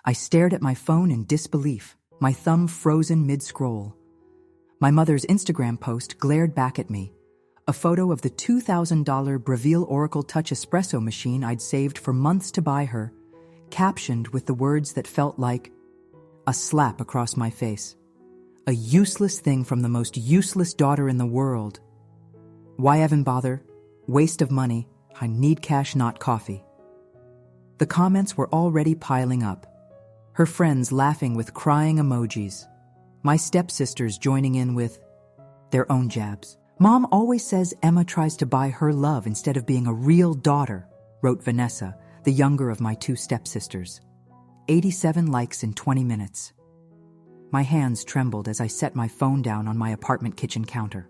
I stared at my phone in disbelief, my thumb frozen mid-scroll. My mother's Instagram post glared back at me, a photo of the $2,000 Breville Oracle Touch espresso machine I'd saved for months to buy her, captioned with the words that felt like a slap across my face. A useless thing from the most useless daughter in the world. Why even bother? Waste of money. I need cash, not coffee. The comments were already piling up. Her friends laughing with crying emojis. My stepsisters joining in with their own jabs. Mom always says Emma tries to buy her love instead of being a real daughter, wrote Vanessa, the younger of my two stepsisters. 87 likes in 20 minutes. My hands trembled as I set my phone down on my apartment kitchen counter.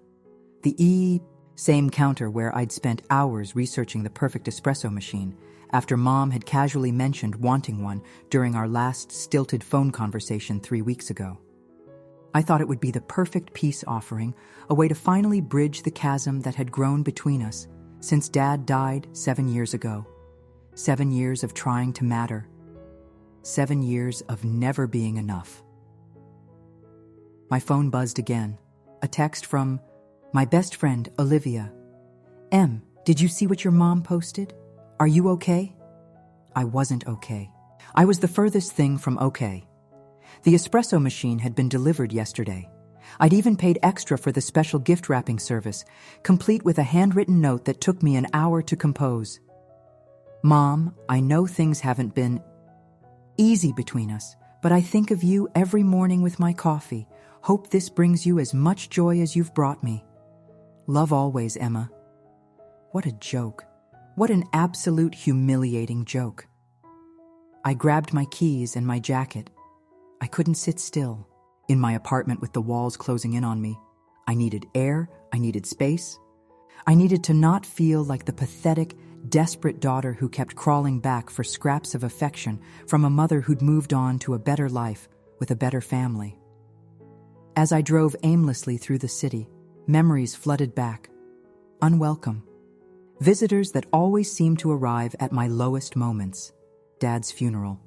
The same counter where I'd spent hours researching the perfect espresso machine after Mom had casually mentioned wanting one during our last stilted phone conversation 3 weeks ago. I thought it would be the perfect peace offering, a way to finally bridge the chasm that had grown between us since Dad died 7 years ago. 7 years of trying to matter. 7 years of never being enough. My phone buzzed again. A text from my best friend, Olivia. Em, did you see what your mom posted? Are you okay? I wasn't okay. I was the furthest thing from okay. The espresso machine had been delivered yesterday. I'd even paid extra for the special gift wrapping service, complete with a handwritten note that took me an hour to compose. Mom, I know things haven't been easy between us, but I think of you every morning with my coffee. Hope this brings you as much joy as you've brought me. Love always, Emma. What a joke. What an absolute humiliating joke. I grabbed my keys and my jacket. I couldn't sit still in my apartment with the walls closing in on me. I needed air. I needed space. I needed to not feel like the pathetic, desperate daughter who kept crawling back for scraps of affection from a mother who'd moved on to a better life with a better family. As I drove aimlessly through the city, memories flooded back. Unwelcome. Visitors that always seemed to arrive at my lowest moments. Dad's funeral.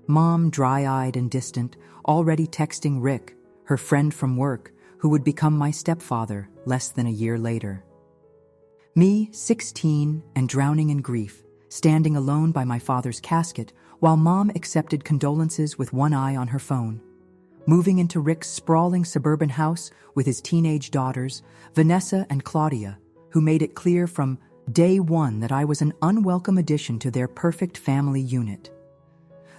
Mom, dry-eyed and distant, already texting Rick, her friend from work, who would become my stepfather less than a year later. Me, 16 and drowning in grief, standing alone by my father's casket while Mom accepted condolences with one eye on her phone. Moving into Rick's sprawling suburban house with his teenage daughters, Vanessa and Claudia, who made it clear from day one that I was an unwelcome addition to their perfect family unit.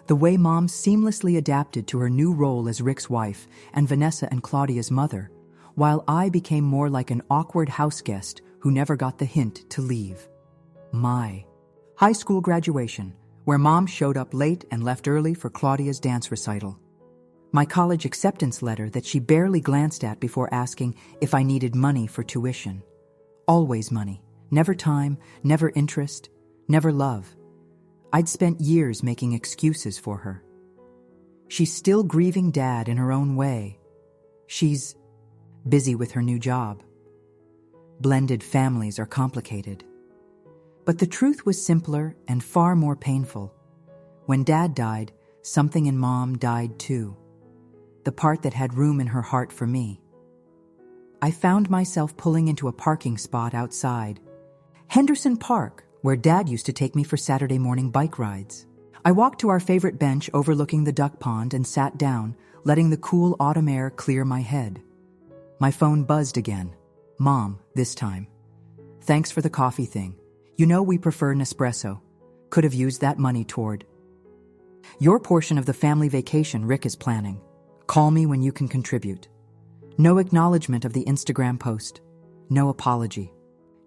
The way Mom seamlessly adapted to her new role as Rick's wife and Vanessa and Claudia's mother, while I became more like an awkward house guest who never got the hint to leave. My high school graduation, where Mom showed up late and left early for Claudia's dance recital. My college acceptance letter that she barely glanced at before asking if I needed money for tuition. Always money, never time, never interest, never love. I'd spent years making excuses for her. She's still grieving Dad in her own way. She's busy with her new job. Blended families are complicated. But the truth was simpler and far more painful. When Dad died, something in Mom died too. The part that had room in her heart for me. I found myself pulling into a parking spot outside Henderson Park, where Dad used to take me for Saturday morning bike rides. I walked to our favorite bench overlooking the duck pond and sat down, letting the cool autumn air clear my head. My phone buzzed again. Mom, this time. Thanks for the coffee thing. You know we prefer Nespresso. Could have used that money toward your portion of the family vacation Rick is planning. Call me when you can contribute. No acknowledgement of the Instagram post. No apology.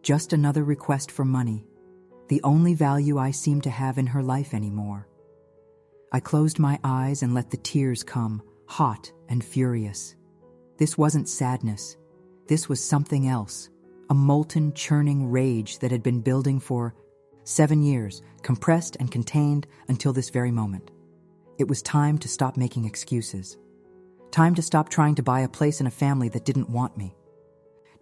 Just another request for money. The only value I seem to have in her life anymore. I closed my eyes and let the tears come, hot and furious. This wasn't sadness. This was something else. A molten, churning rage that had been building for 7 years, compressed and contained until this very moment. It was time to stop making excuses. Time to stop trying to buy a place in a family that didn't want me.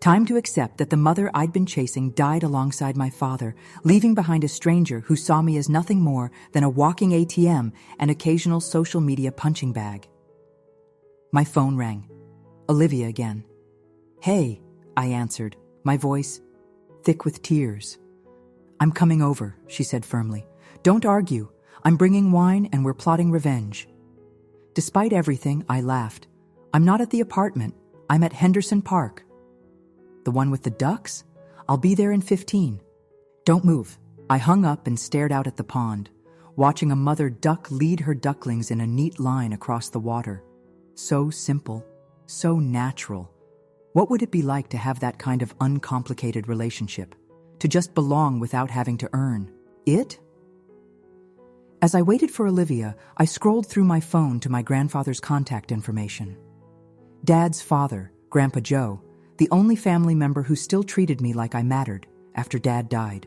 Time to accept that the mother I'd been chasing died alongside my father, leaving behind a stranger who saw me as nothing more than a walking ATM and occasional social media punching bag. My phone rang. Olivia again. "Hey," I answered, my voice thick with tears. "I'm coming over," she said firmly. "Don't argue. I'm bringing wine and we're plotting revenge." Despite everything, I laughed. "I'm not at the apartment. I'm at Henderson Park." "The one with the ducks? I'll be there in 15. "Don't move." I hung up and stared out at the pond, watching a mother duck lead her ducklings in a neat line across the water. So simple, so natural. What would it be like to have that kind of uncomplicated relationship? To just belong without having to earn it? As I waited for Olivia, I scrolled through my phone to my grandfather's contact information. Dad's father, Grandpa Joe, the only family member who still treated me like I mattered after Dad died.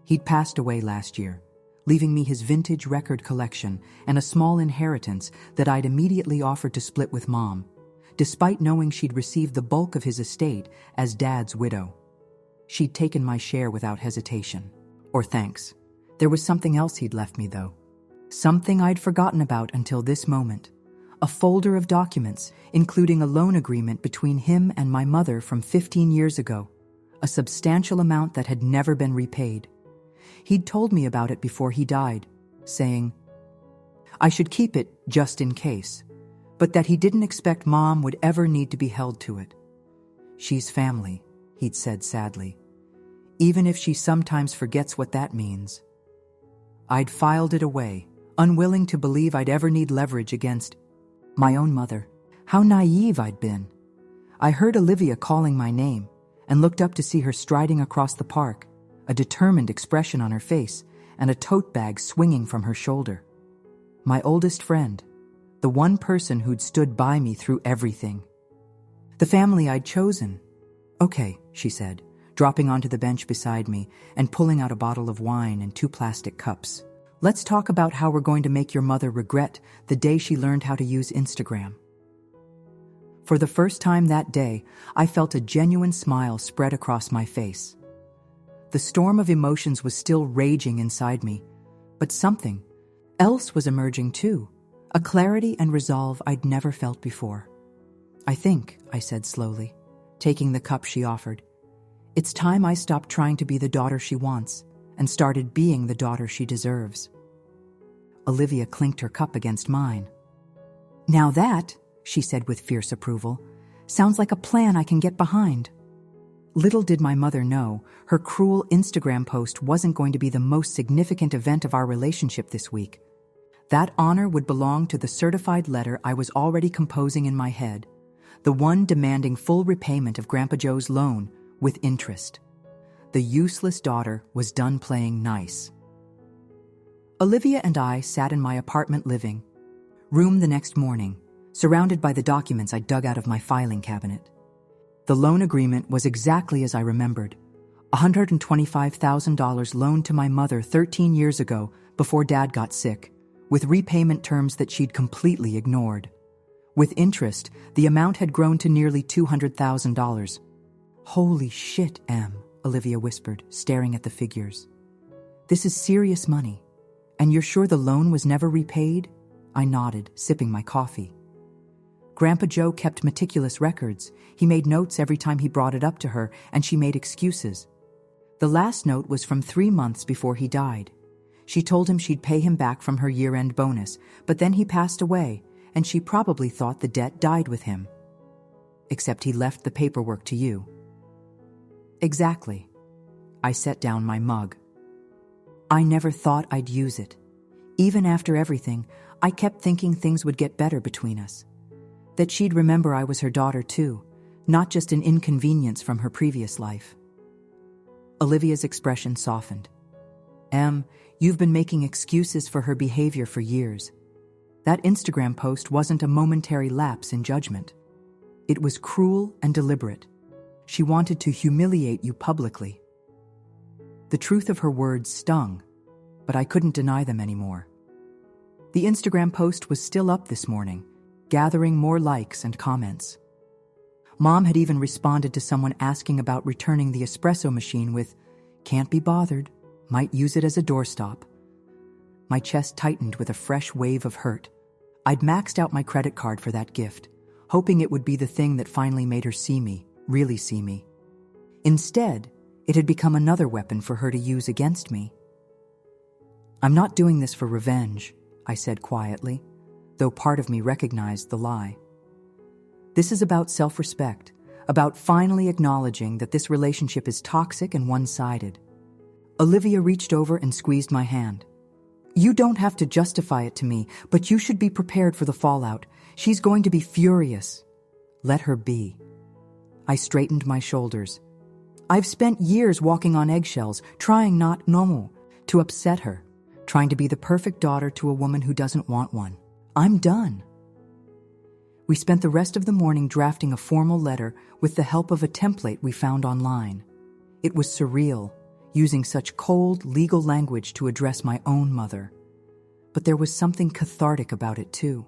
He'd passed away last year, leaving me his vintage record collection and a small inheritance that I'd immediately offered to split with Mom, despite knowing she'd received the bulk of his estate as Dad's widow. She'd taken my share without hesitation, or thanks. There was something else he'd left me, though. Something I'd forgotten about until this moment. A folder of documents, including a loan agreement between him and my mother from 15 years ago, a substantial amount that had never been repaid. He'd told me about it before he died, saying I should keep it just in case, but that he didn't expect Mom would ever need to be held to it. "She's family," he'd said sadly, "even if she sometimes forgets what that means." I'd filed it away, unwilling to believe I'd ever need leverage against my own mother. How naive I'd been. I heard Olivia calling my name and looked up to see her striding across the park, a determined expression on her face and a tote bag swinging from her shoulder. My oldest friend, the one person who'd stood by me through everything. The family I'd chosen. "Okay," she said, dropping onto the bench beside me and pulling out a bottle of wine and 2 plastic cups. "Let's talk about how we're going to make your mother regret the day she learned how to use Instagram." For the first time that day, I felt a genuine smile spread across my face. The storm of emotions was still raging inside me, but something else was emerging too, a clarity and resolve I'd never felt before. "I think," I said slowly, taking the cup she offered, "it's time I stopped trying to be the daughter she wants and started being the daughter she deserves." Olivia clinked her cup against mine. "Now that," she said with fierce approval, "sounds like a plan I can get behind." Little did my mother know, her cruel Instagram post wasn't going to be the most significant event of our relationship this week. That honor would belong to the certified letter I was already composing in my head, the one demanding full repayment of Grandpa Joe's loan with interest. The useless daughter was done playing nice. Olivia and I sat in my apartment living room the next morning, surrounded by the documents I dug out of my filing cabinet. The loan agreement was exactly as I remembered. $125,000 loaned to my mother 13 years ago before Dad got sick, with repayment terms that she'd completely ignored. With interest, the amount had grown to nearly $200,000. "Holy shit, Em," Olivia whispered, staring at the figures. "This is serious money. And you're sure the loan was never repaid?" I nodded, sipping my coffee. Grandpa Joe kept meticulous records. He made notes every time he brought it up to her, and she made excuses. The last note was from 3 months before he died. She told him she'd pay him back from her year-end bonus, but then he passed away, and she probably thought the debt died with him. Except he left the paperwork to you. Exactly. I set down my mug. I never thought I'd use it. Even after everything, I kept thinking things would get better between us. That she'd remember I was her daughter too, not just an inconvenience from her previous life. Olivia's expression softened. "Em, you've been making excuses for her behavior for years. That Instagram post wasn't a momentary lapse in judgment. It was cruel and deliberate. She wanted to humiliate you publicly." The truth of her words stung, but I couldn't deny them anymore. The Instagram post was still up this morning, gathering more likes and comments. Mom had even responded to someone asking about returning the espresso machine with, "Can't be bothered, might use it as a doorstop." My chest tightened with a fresh wave of hurt. I'd maxed out my credit card for that gift, hoping it would be the thing that finally made her see me, really see me. Instead, it had become another weapon for her to use against me. "I'm not doing this for revenge," I said quietly, though part of me recognized the lie. "This is about self-respect, about finally acknowledging that this relationship is toxic and one-sided." Olivia reached over and squeezed my hand. "You don't have to justify it to me, but you should be prepared for the fallout. She's going to be furious." "Let her be." I straightened my shoulders. I've spent years walking on eggshells, trying not to upset her, trying to be the perfect daughter to a woman who doesn't want one. I'm done. We spent the rest of the morning drafting a formal letter with the help of a template we found online. It was surreal, using such cold, legal language to address my own mother. But there was something cathartic about it, too.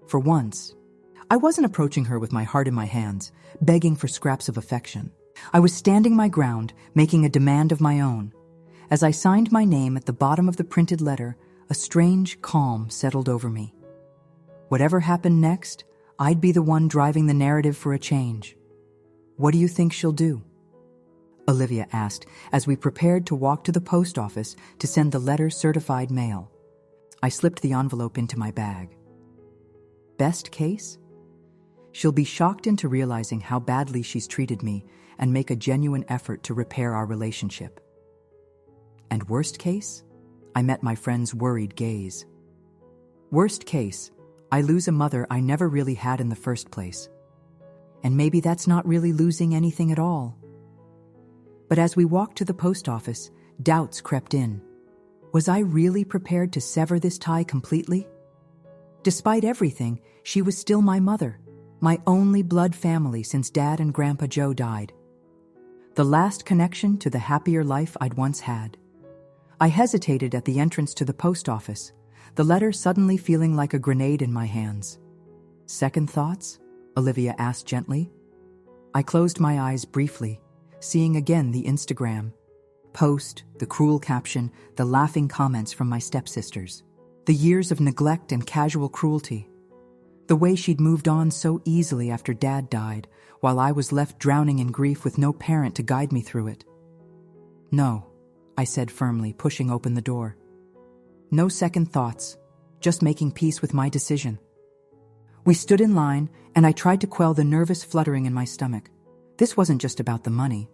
For once, I wasn't approaching her with my heart in my hands, begging for scraps of affection. I was standing my ground, making a demand of my own. As I signed my name at the bottom of the printed letter, a strange calm settled over me. Whatever happened next, I'd be the one driving the narrative for a change. "What do you think she'll do?" Olivia asked as we prepared to walk to the post office to send the letter certified mail. I slipped the envelope into my bag. "Best case? She'll be shocked into realizing how badly she's treated me and make a genuine effort to repair our relationship. And worst case?" I met my friend's worried gaze. "Worst case, I lose a mother I never really had in the first place. And maybe that's not really losing anything at all." But as we walked to the post office, doubts crept in. Was I really prepared to sever this tie completely? Despite everything, she was still my mother, my only blood family since Dad and Grandpa Joe died. The last connection to the happier life I'd once had. I hesitated at the entrance to the post office, the letter suddenly feeling like a grenade in my hands. "Second thoughts?" Olivia asked gently. I closed my eyes briefly, seeing again the Instagram post, the cruel caption, the laughing comments from my stepsisters. The years of neglect and casual cruelty. The way she'd moved on so easily after Dad died, while I was left drowning in grief with no parent to guide me through it. "No," I said firmly, pushing open the door. No second thoughts, just making peace with my decision. We stood in line, and I tried to quell the nervous fluttering in my stomach. This wasn't just about the money.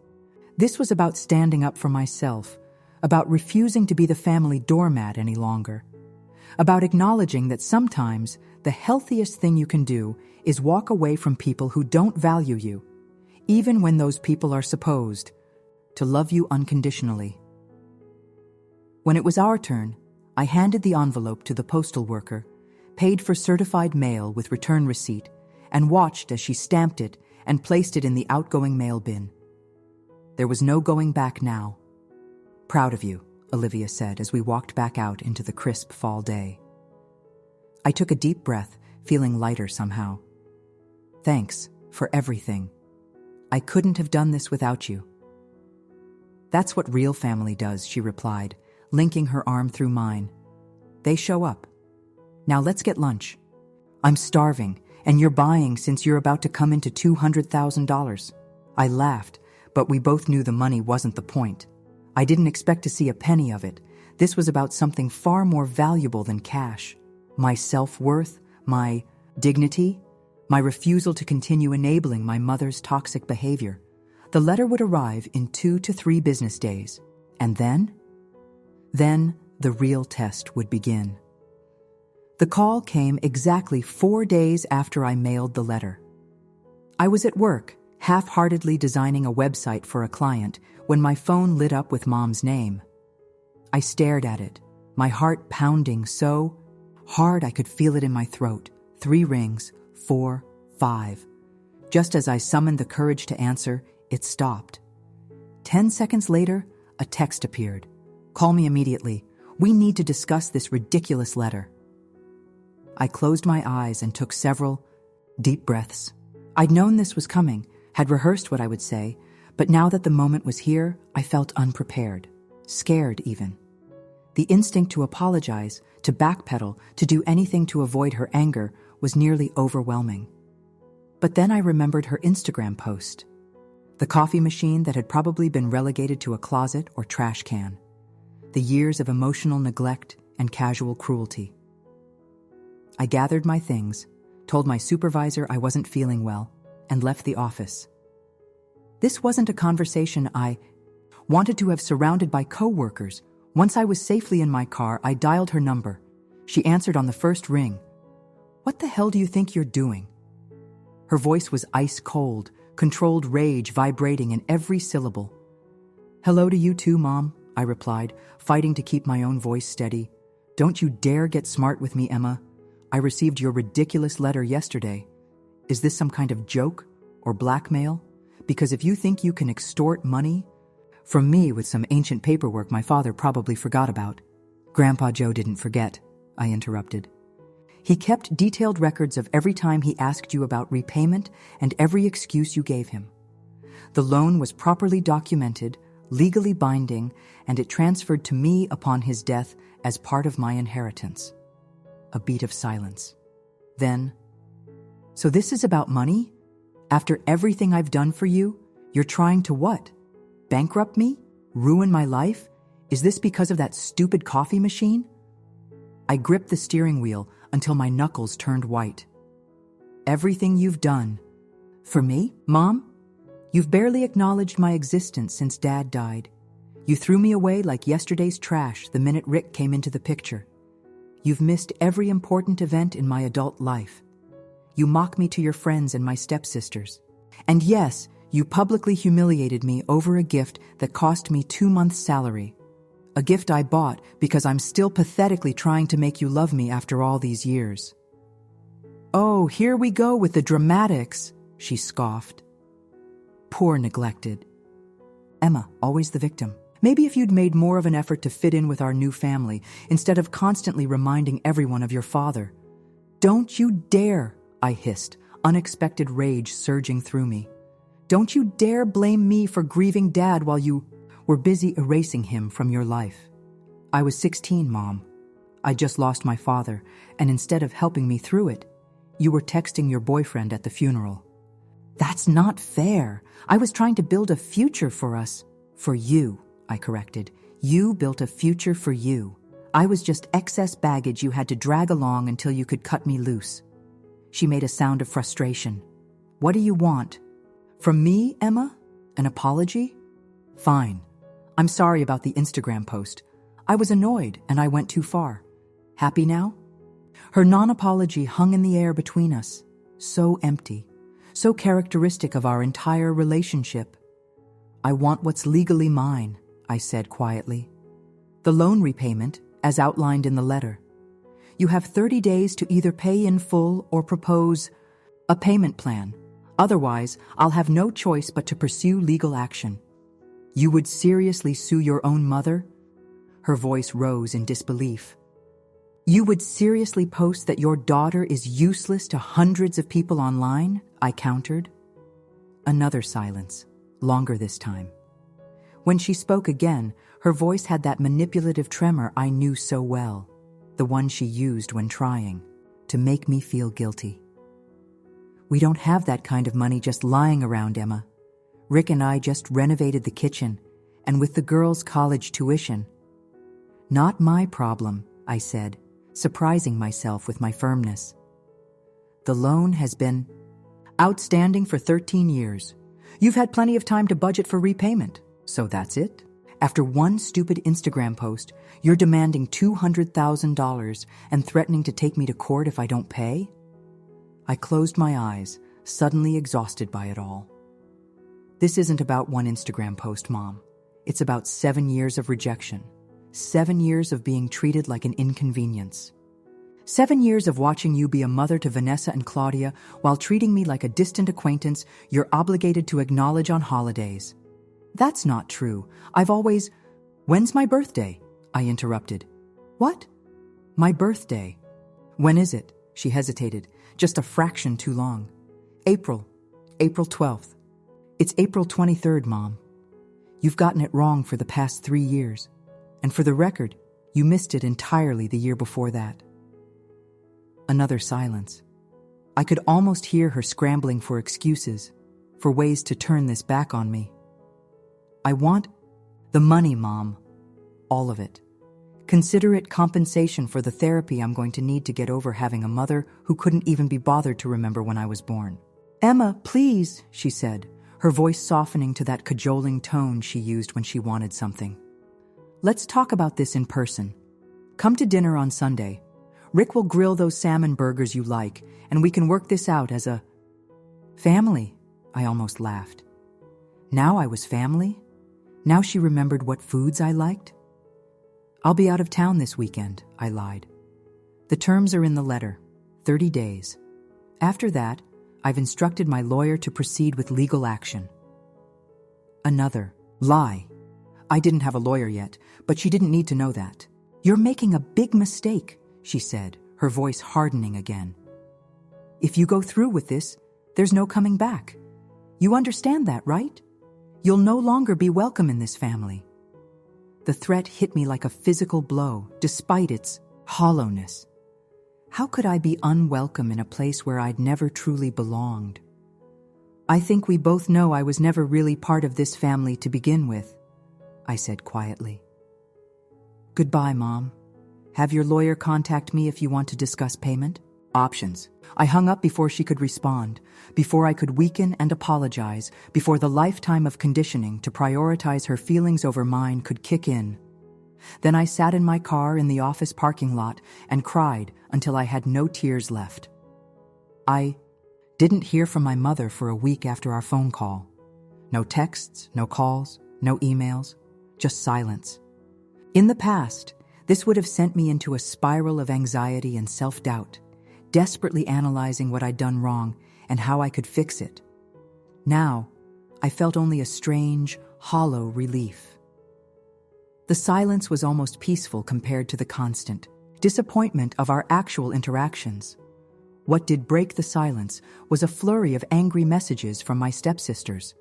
This was about standing up for myself, about refusing to be the family doormat any longer, about acknowledging that sometimes the healthiest thing you can do is walk away from people who don't value you, even when those people are supposed to love you unconditionally. When it was our turn, I handed the envelope to the postal worker, paid for certified mail with return receipt, and watched as she stamped it and placed it in the outgoing mail bin. There was no going back now. "Proud of you," Olivia said as we walked back out into the crisp fall day. I took a deep breath, feeling lighter somehow. "Thanks for everything. I couldn't have done this without you." "That's what real family does," she replied, linking her arm through mine. "They show up. Now let's get lunch. I'm starving, and you're buying since you're about to come into $200,000. I laughed, but we both knew the money wasn't the point. I didn't expect to see a penny of it. This was about something far more valuable than cash. My self-worth, my dignity, my refusal to continue enabling my mother's toxic behavior. The letter would arrive in 2 to 3 business days. And then the real test would begin. The call came exactly 4 days after I mailed the letter. I was at work, half-heartedly designing a website for a client, when my phone lit up with Mom's name. I stared at it, my heart pounding so hard I could feel it in my throat. 3 rings, 4, 5. Just as I summoned the courage to answer, it stopped. 10 seconds later, a text appeared. "Call me immediately. We need to discuss this ridiculous letter." I closed my eyes and took several deep breaths. I'd known this was coming, had rehearsed what I would say, but now that the moment was here, I felt unprepared, scared even. The instinct to apologize, to backpedal, to do anything to avoid her anger was nearly overwhelming. But then I remembered her Instagram post. The coffee machine that had probably been relegated to a closet or trash can. The years of emotional neglect and casual cruelty. I gathered my things, told my supervisor I wasn't feeling well, and left the office. This wasn't a conversation I wanted to have surrounded by coworkers. Once I was safely in my car, I dialed her number. She answered on the first ring. "What the hell do you think you're doing?" Her voice was ice cold, controlled rage vibrating in every syllable. "Hello to you too, Mom," I replied, fighting to keep my own voice steady. "Don't you dare get smart with me, Emma. I received your ridiculous letter yesterday. Is this some kind of joke or blackmail? Because if you think you can extort money from me with some ancient paperwork my father probably forgot about." "Grandpa Joe didn't forget," I interrupted. "He kept detailed records of every time he asked you about repayment and every excuse you gave him. The loan was properly documented, legally binding, and it transferred to me upon his death as part of my inheritance." A beat of silence. Then, "So this is about money? After everything I've done for you, you're trying to what? Bankrupt me? Ruin my life? Is this because of that stupid coffee machine?" I gripped the steering wheel until my knuckles turned white. "Everything you've done. For me, Mom? You've barely acknowledged my existence since Dad died. You threw me away like yesterday's trash the minute Rick came into the picture. You've missed every important event in my adult life. You mock me to your friends and my stepsisters. And yes, you publicly humiliated me over a gift that cost me 2 months' salary. A gift I bought because I'm still pathetically trying to make you love me after all these years." "Oh, here we go with the dramatics," she scoffed. "Poor neglected. Emma, always the victim. Maybe if you'd made more of an effort to fit in with our new family, instead of constantly reminding everyone of your father." "Don't you dare," I hissed, unexpected rage surging through me. "Don't you dare blame me for grieving Dad while you were busy erasing him from your life. I was 16, Mom. I just lost my father, and instead of helping me through it, you were texting your boyfriend at the funeral." "That's not fair. I was trying to build a future for us." "For you," I corrected. "You built a future for you. I was just excess baggage you had to drag along until you could cut me loose." She made a sound of frustration. "What do you want? From me, Emma? An apology? Fine. I'm sorry about the Instagram post. I was annoyed and I went too far. Happy now?" Her non-apology hung in the air between us, so empty, so characteristic of our entire relationship. "I want what's legally mine," I said quietly. "The loan repayment, as outlined in the letter. You have 30 days to either pay in full or propose a payment plan. Otherwise, I'll have no choice but to pursue legal action." "You would seriously sue your own mother?" Her voice rose in disbelief. "You would seriously post that your daughter is useless to hundreds of people online?" I countered. Another silence, longer this time. When she spoke again, her voice had that manipulative tremor I knew so well, the one she used when trying to make me feel guilty. "We don't have that kind of money just lying around, Emma. Rick and I just renovated the kitchen, and with the girls' college tuition." "Not my problem," I said, surprising myself with my firmness. "The loan has been outstanding for 13 years. You've had plenty of time to budget for repayment, so that's it? After one stupid Instagram post, you're demanding $200,000 and threatening to take me to court if I don't pay?" I closed my eyes, suddenly exhausted by it all. "This isn't about one Instagram post, Mom. It's about 7 years of rejection. 7 years of being treated like an inconvenience. 7 years of watching you be a mother to Vanessa and Claudia while treating me like a distant acquaintance you're obligated to acknowledge on holidays. That's not true. I've always—" "When's my birthday?" I interrupted. "What?" "My birthday." "When is it?" She hesitated, just a fraction too long. "April. April 12th. It's April 23rd, Mom. You've gotten it wrong for the past 3 years. And for the record, you missed it entirely the year before that. Another silence. I could almost hear her scrambling for excuses, for ways to turn this back on me. I want the money, Mom. All of it. Consider it compensation for the therapy I'm going to need to get over having a mother who couldn't even be bothered to remember when I was born. Emma, please, she said, her voice softening to that cajoling tone she used when she wanted something. Let's talk about this in person. Come to dinner on Sunday. Rick will grill those salmon burgers you like, and we can work this out as a family. I almost laughed. Now I was family? Now she remembered what foods I liked? I'll be out of town this weekend, I lied. The terms are in the letter, 30 days. After that, I've instructed my lawyer to proceed with legal action. Another lie. I didn't have a lawyer yet, but she didn't need to know that. You're making a big mistake, she said, her voice hardening again. If you go through with this, there's no coming back. You understand that, right? You'll no longer be welcome in this family. The threat hit me like a physical blow, despite its hollowness. How could I be unwelcome in a place where I'd never truly belonged? I think we both know I was never really part of this family to begin with, I said quietly. Goodbye, Mom. Have your lawyer contact me if you want to discuss payment. Options. I hung up before she could respond, before I could weaken and apologize, before the lifetime of conditioning to prioritize her feelings over mine could kick in. Then I sat in my car in the office parking lot and cried until I had no tears left. I didn't hear from my mother for a week after our phone call. No texts, no calls, no emails, just silence. In the past, this would have sent me into a spiral of anxiety and self-doubt, desperately analyzing what I'd done wrong and how I could fix it. Now, I felt only a strange, hollow relief. The silence was almost peaceful compared to the constant disappointment of our actual interactions. What did break the silence was a flurry of angry messages from my stepsisters.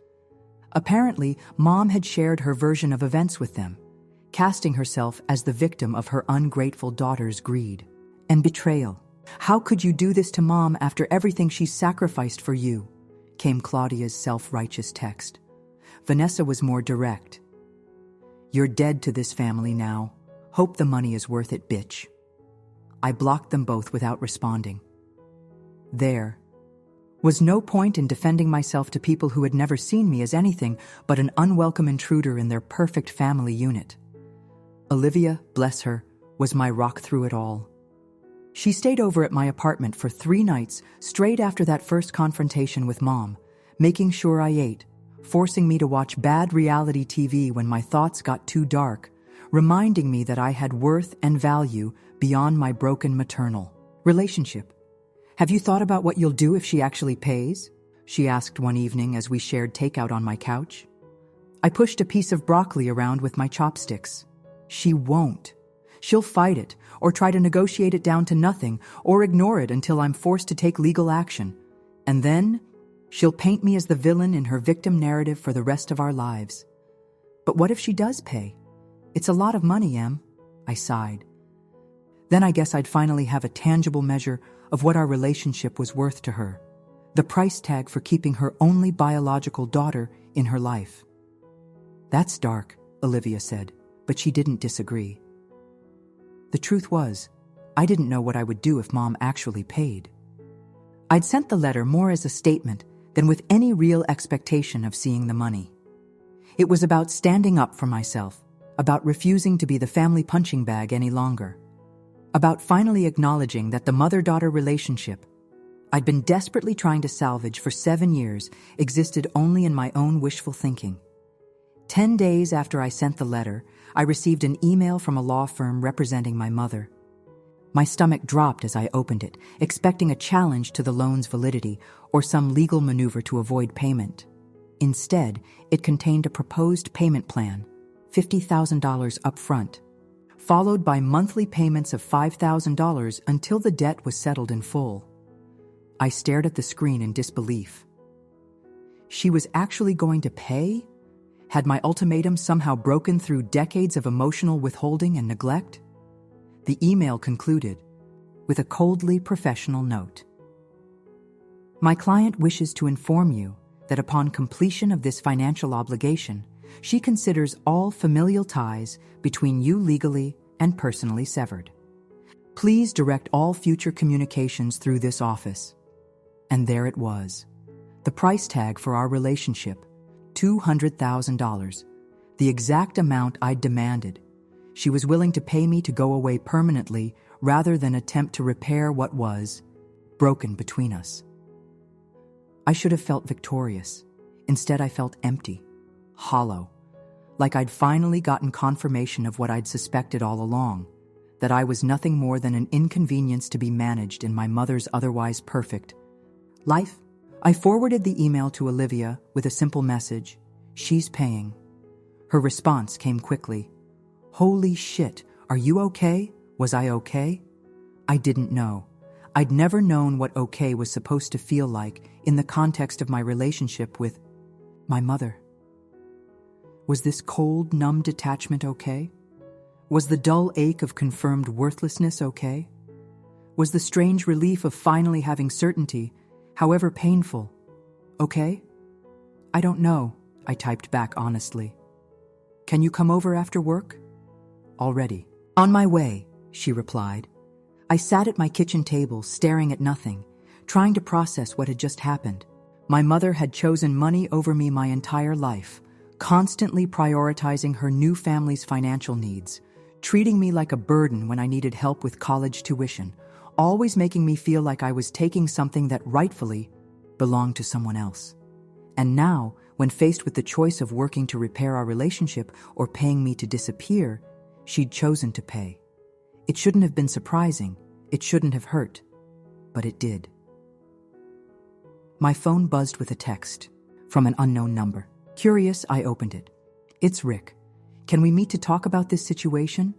Apparently, Mom had shared her version of events with them, casting herself as the victim of her ungrateful daughter's greed and betrayal. How could you do this to Mom after everything she's sacrificed for you? Came Claudia's self-righteous text. Vanessa was more direct. You're dead to this family now. Hope the money is worth it, bitch. I blocked them both without responding. There was no point in defending myself to people who had never seen me as anything but an unwelcome intruder in their perfect family unit. Olivia, bless her, was my rock through it all. She stayed over at my apartment for 3 nights straight after that first confrontation with Mom, making sure I ate, forcing me to watch bad reality TV when my thoughts got too dark, reminding me that I had worth and value beyond my broken maternal relationship. Have you thought about what you'll do if she actually pays? She asked one evening as we shared takeout on my couch. I pushed a piece of broccoli around with my chopsticks. She won't. She'll fight it, or try to negotiate it down to nothing, or ignore it until I'm forced to take legal action. And then, she'll paint me as the villain in her victim narrative for the rest of our lives. But what if she does pay? It's a lot of money, Em. I sighed. Then I guess I'd finally have a tangible measure of what our relationship was worth to her. The price tag for keeping her only biological daughter in her life. That's dark, Olivia said, but she didn't disagree. The truth was, I didn't know what I would do if Mom actually paid. I'd sent the letter more as a statement than with any real expectation of seeing the money. It was about standing up for myself, about refusing to be the family punching bag any longer, about finally acknowledging that the mother-daughter relationship I'd been desperately trying to salvage for 7 years existed only in my own wishful thinking. 10 days after I sent the letter, I received an email from a law firm representing my mother. My stomach dropped as I opened it, expecting a challenge to the loan's validity or some legal maneuver to avoid payment. Instead, it contained a proposed payment plan, $50,000 up front, followed by monthly payments of $5,000 until the debt was settled in full. I stared at the screen in disbelief. She was actually going to pay? Had my ultimatum somehow broken through decades of emotional withholding and neglect? The email concluded with a coldly professional note. My client wishes to inform you that upon completion of this financial obligation, she considers all familial ties between you legally and personally severed. Please direct all future communications through this office. And there it was. The price tag for our relationship, $200,000, the exact amount I'd demanded. She was willing to pay me to go away permanently rather than attempt to repair what was broken between us. I should have felt victorious. Instead, I felt empty, hollow, like I'd finally gotten confirmation of what I'd suspected all along, that I was nothing more than an inconvenience to be managed in my mother's otherwise perfect life. I forwarded the email to Olivia with a simple message: she's paying. Her response came quickly. Holy shit, are you okay? Was I okay? I didn't know. I'd never known what okay was supposed to feel like in the context of my relationship with my mother. Was this cold, numb detachment okay? Was the dull ache of confirmed worthlessness okay? Was the strange relief of finally having certainty, however painful, okay? I don't know, I typed back honestly. Can you come over after work? Already. On my way, she replied. I sat at my kitchen table, staring at nothing, trying to process what had just happened. My mother had chosen money over me my entire life, constantly prioritizing her new family's financial needs, treating me like a burden when I needed help with college tuition, always making me feel like I was taking something that rightfully belonged to someone else. And now, when faced with the choice of working to repair our relationship or paying me to disappear, she'd chosen to pay. It shouldn't have been surprising, it shouldn't have hurt, but it did. My phone buzzed with a text from an unknown number. Curious, I opened it. It's Rick. Can we meet to talk about this situation?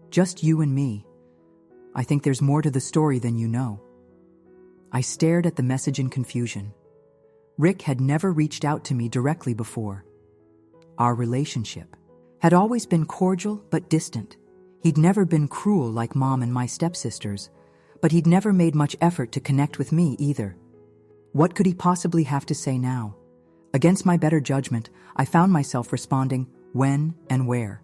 Just you and me. I think there's more to the story than you know. I stared at the message in confusion. Rick had never reached out to me directly before. Our relationship had always been cordial but distant. He'd never been cruel like Mom and my stepsisters, but he'd never made much effort to connect with me either. What could he possibly have to say now? Against my better judgment, I found myself responding, when and where.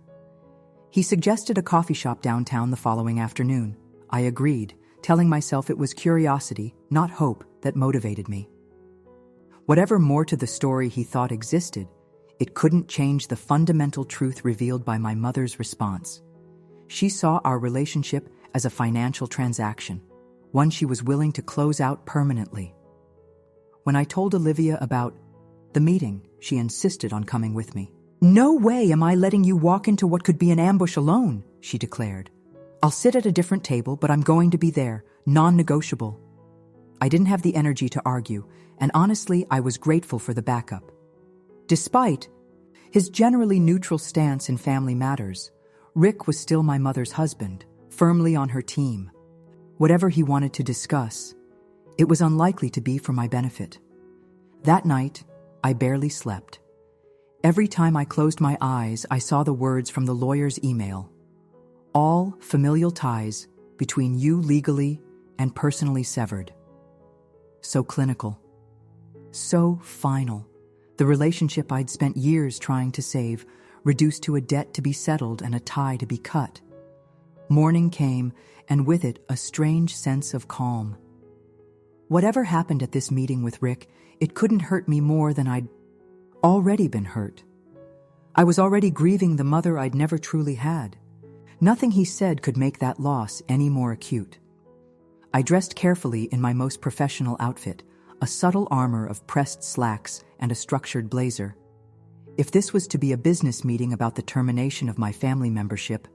He suggested a coffee shop downtown the following afternoon. I agreed, telling myself it was curiosity, not hope, that motivated me. Whatever more to the story he thought existed, it couldn't change the fundamental truth revealed by my mother's response. She saw our relationship as a financial transaction, one she was willing to close out permanently. When I told Olivia about the meeting, she insisted on coming with me. No way am I letting you walk into what could be an ambush alone, she declared. I'll sit at a different table, but I'm going to be there, non-negotiable. I didn't have the energy to argue, and honestly, I was grateful for the backup. Despite his generally neutral stance in family matters, Rick was still my mother's husband, firmly on her team. Whatever he wanted to discuss, it was unlikely to be for my benefit. That night, I barely slept. Every time I closed my eyes, I saw the words from the lawyer's email. All familial ties between you legally and personally severed. So clinical. So final. The relationship I'd spent years trying to save, reduced to a debt to be settled and a tie to be cut. Morning came, and with it a strange sense of calm. Whatever happened at this meeting with Rick, it couldn't hurt me more than I'd already been hurt. I was already grieving the mother I'd never truly had. Nothing he said could make that loss any more acute. I dressed carefully in my most professional outfit, a subtle armor of pressed slacks and a structured blazer. If this was to be a business meeting about the termination of my family membership,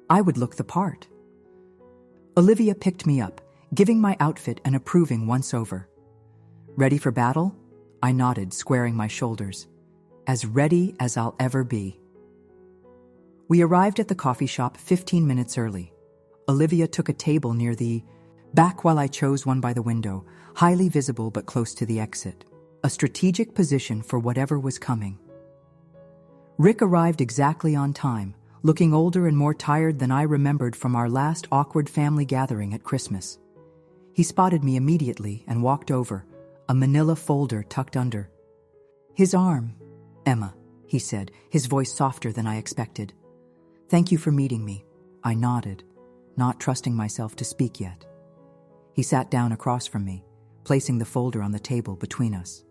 I would look the part. Olivia picked me up, giving my outfit an approving once-over. Ready for battle? I nodded, squaring my shoulders. As ready as I'll ever be. We arrived at the coffee shop 15 minutes early. Olivia took a table near the back while I chose one by the window, highly visible but close to the exit. a strategic position for whatever was coming. Rick arrived exactly on time, looking older and more tired than I remembered from our last awkward family gathering at Christmas. He spotted me immediately and walked over, a manila folder tucked under. His arm. "Emma," he said, his voice softer than I expected. "Thank you for meeting me." I nodded, not trusting myself to speak yet. He sat down across from me, placing the folder on the table between us.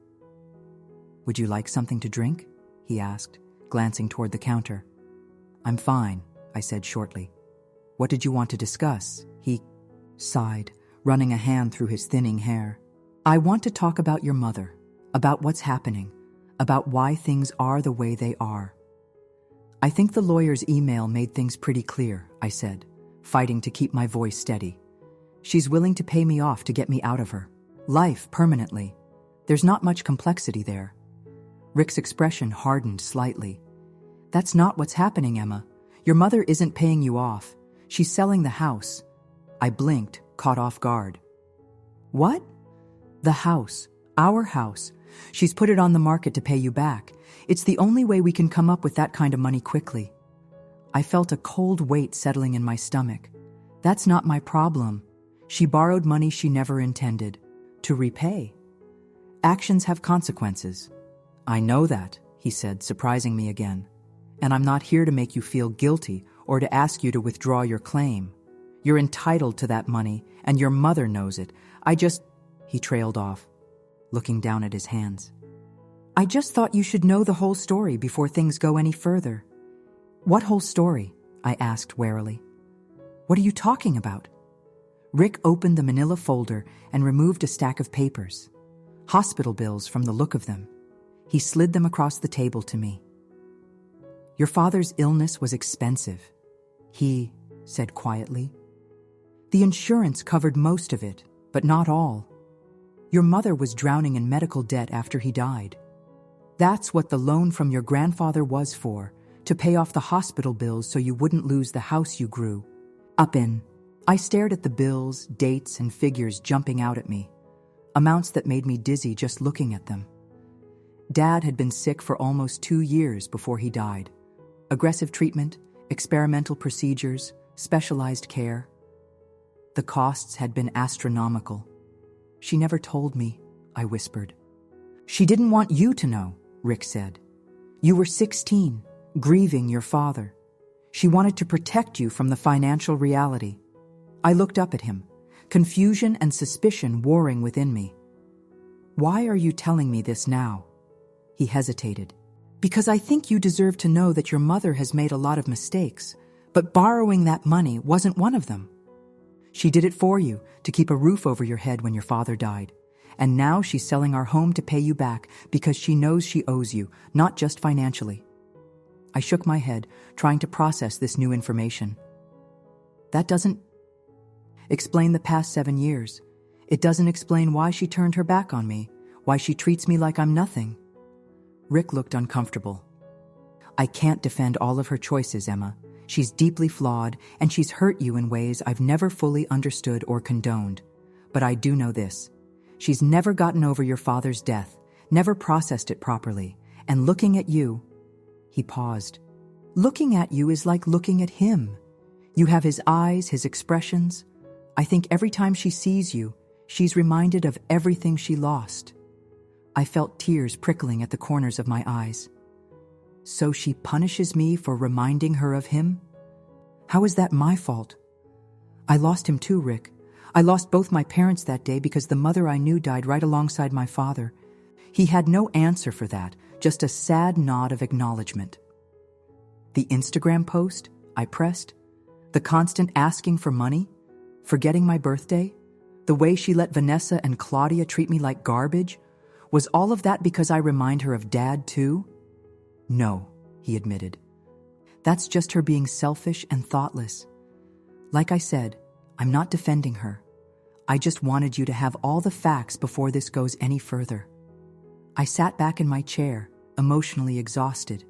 "Would you like something to drink?" he asked, glancing toward the counter. "I'm fine," I said shortly. "What did you want to discuss?" He sighed, running a hand through his thinning hair. "I want to talk about your mother, about what's happening, about why things are the way they are." "I think the lawyer's email made things pretty clear," I said, fighting to keep my voice steady. "She's willing to pay me off to get me out of her life permanently. There's not much complexity there." Rick's expression hardened slightly. "That's not what's happening, Emma. Your mother isn't paying you off. She's selling the house." I blinked, caught off guard. "What?" "The house. Our house. She's put it on the market to pay you back. It's the only way we can come up with that kind of money quickly." I felt a cold weight settling in my stomach. That's not my problem. She borrowed money she never intended to repay. Actions have consequences. "I know that," he said, surprising me again. "And I'm not here to make you feel guilty or to ask you to withdraw your claim. You're entitled to that money, and your mother knows it. He trailed off, looking down at his hands. "I just thought you should know the whole story before things go any further." "What whole story?" I asked warily. "What are you talking about?" Rick opened the manila folder and removed a stack of papers. Hospital bills from the look of them. He slid them across the table to me. "Your father's illness was expensive," he said quietly. "The insurance covered most of it, but not all. Your mother was drowning in medical debt after he died. That's what the loan from your grandfather was for, to pay off the hospital bills so you wouldn't lose the house you grew up in." I stared at the bills, dates, and figures jumping out at me, amounts that made me dizzy just looking at them. Dad had been sick for almost 2 years before he died. Aggressive treatment, experimental procedures, specialized care. The costs had been astronomical. "She never told me," I whispered. "She didn't want you to know," Rick said. "You were 16, grieving your father. She wanted to protect you from the financial reality." I looked up at him, confusion and suspicion warring within me. "Why are you telling me this now?" He hesitated. "Because I think you deserve to know that your mother has made a lot of mistakes, but borrowing that money wasn't one of them. She did it for you, to keep a roof over your head when your father died. And now she's selling our home to pay you back because she knows she owes you, not just financially." I shook my head, trying to process this new information. "That doesn't explain the past 7 years. It doesn't explain why she turned her back on me, why she treats me like I'm nothing." Rick looked uncomfortable. "I can't defend all of her choices, Emma. She's deeply flawed, and she's hurt you in ways I've never fully understood or condoned. But I do know this. She's never gotten over your father's death, never processed it properly, and looking at you..." He paused. "Looking at you is like looking at him. You have his eyes, his expressions. I think every time she sees you, she's reminded of everything she lost." I felt tears prickling at the corners of my eyes. "So she punishes me for reminding her of him? How is that my fault?" "I lost him too, Rick. I lost both my parents that day because the mother I knew died right alongside my father." He had no answer for that, just a sad nod of acknowledgement. "The Instagram post?" I pressed. "The constant asking for money? Forgetting my birthday? The way she let Vanessa and Claudia treat me like garbage? Was all of that because I remind her of Dad too?" "No," he admitted. "That's just her being selfish and thoughtless. Like I said, I'm not defending her. I just wanted you to have all the facts before this goes any further." I sat back in my chair, emotionally exhausted.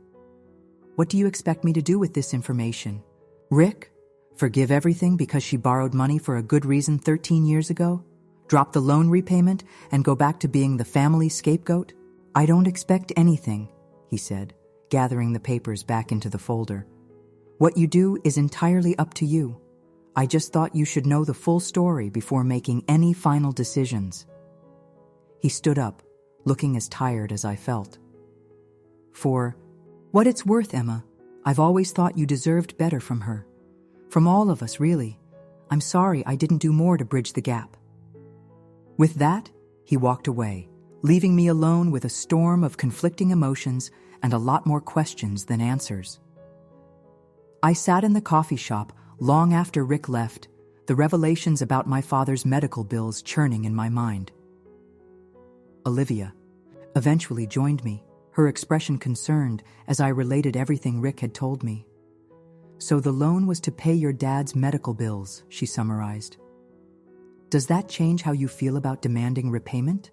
"What do you expect me to do with this information? Rick, forgive everything because she borrowed money for a good reason 13 years ago? Drop the loan repayment and go back to being the family scapegoat? I don't expect anything, he said, gathering the papers back into the folder. What you do is entirely up to you. I just thought you should know the full story before making any final decisions. He stood up, looking as tired as I felt. For what it's worth, Emma, I've always thought you deserved better from her. From all of us, really. I'm sorry I didn't do more to bridge the gap. With that, he walked away, leaving me alone with a storm of conflicting emotions and a lot more questions than answers. I sat in the coffee shop long after Rick left, the revelations about my father's medical bills churning in my mind. Olivia eventually joined me, her expression concerned as I related everything Rick had told me. So the loan was to pay your dad's medical bills, she summarized. Does that change how you feel about demanding repayment?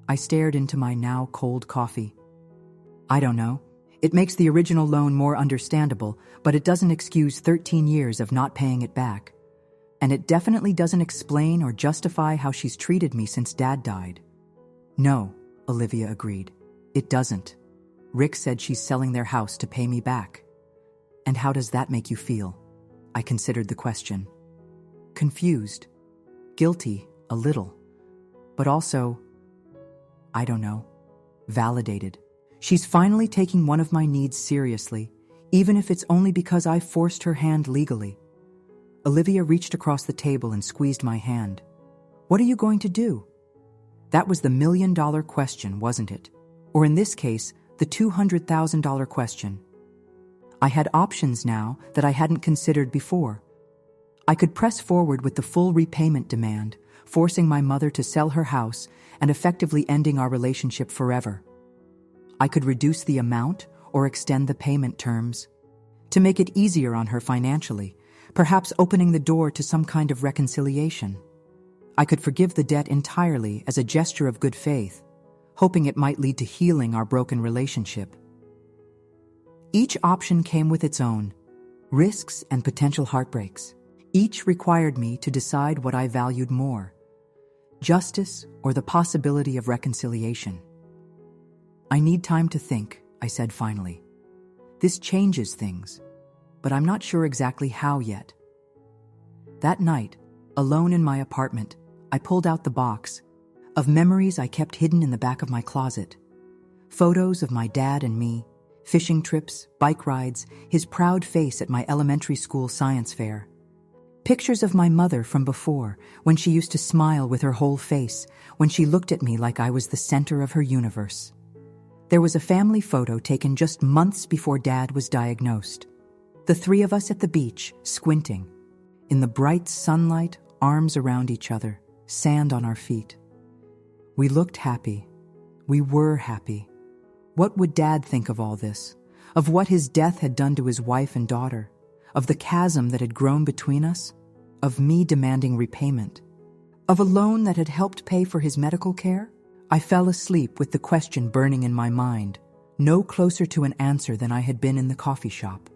I stared into my now cold coffee. I don't know. It makes the original loan more understandable, but it doesn't excuse 13 years of not paying it back. And it definitely doesn't explain or justify how she's treated me since Dad died. No, Olivia agreed. It doesn't. Rick said she's selling their house to pay me back. And how does that make you feel? I considered the question. Confused. Guilty, a little. But also, I don't know, validated. She's finally taking one of my needs seriously, even if it's only because I forced her hand legally. Olivia reached across the table and squeezed my hand. What are you going to do? That was the million-dollar question, wasn't it? Or in this case, the $200,000 question. I had options now that I hadn't considered before. I could press forward with the full repayment demand, forcing my mother to sell her house and effectively ending our relationship forever. I could reduce the amount or extend the payment terms to make it easier on her financially, perhaps opening the door to some kind of reconciliation. I could forgive the debt entirely as a gesture of good faith, hoping it might lead to healing our broken relationship. Each option came with its own risks and potential heartbreaks. Each required me to decide what I valued more, justice or the possibility of reconciliation. I need time to think, I said finally. This changes things, but I'm not sure exactly how yet. That night, alone in my apartment, I pulled out the box of memories I kept hidden in the back of my closet. Photos of my dad and me, fishing trips, bike rides, his proud face at my elementary school science fair. Pictures of my mother from before, when she used to smile with her whole face, when she looked at me like I was the center of her universe. There was a family photo taken just months before Dad was diagnosed. The three of us at the beach, squinting. In the bright sunlight, arms around each other, sand on our feet. We looked happy. We were happy. What would Dad think of all this? Of what his death had done to his wife and daughter? Of the chasm that had grown between us? Of me demanding repayment? Of a loan that had helped pay for his medical care? I fell asleep with the question burning in my mind, no closer to an answer than I had been in the coffee shop.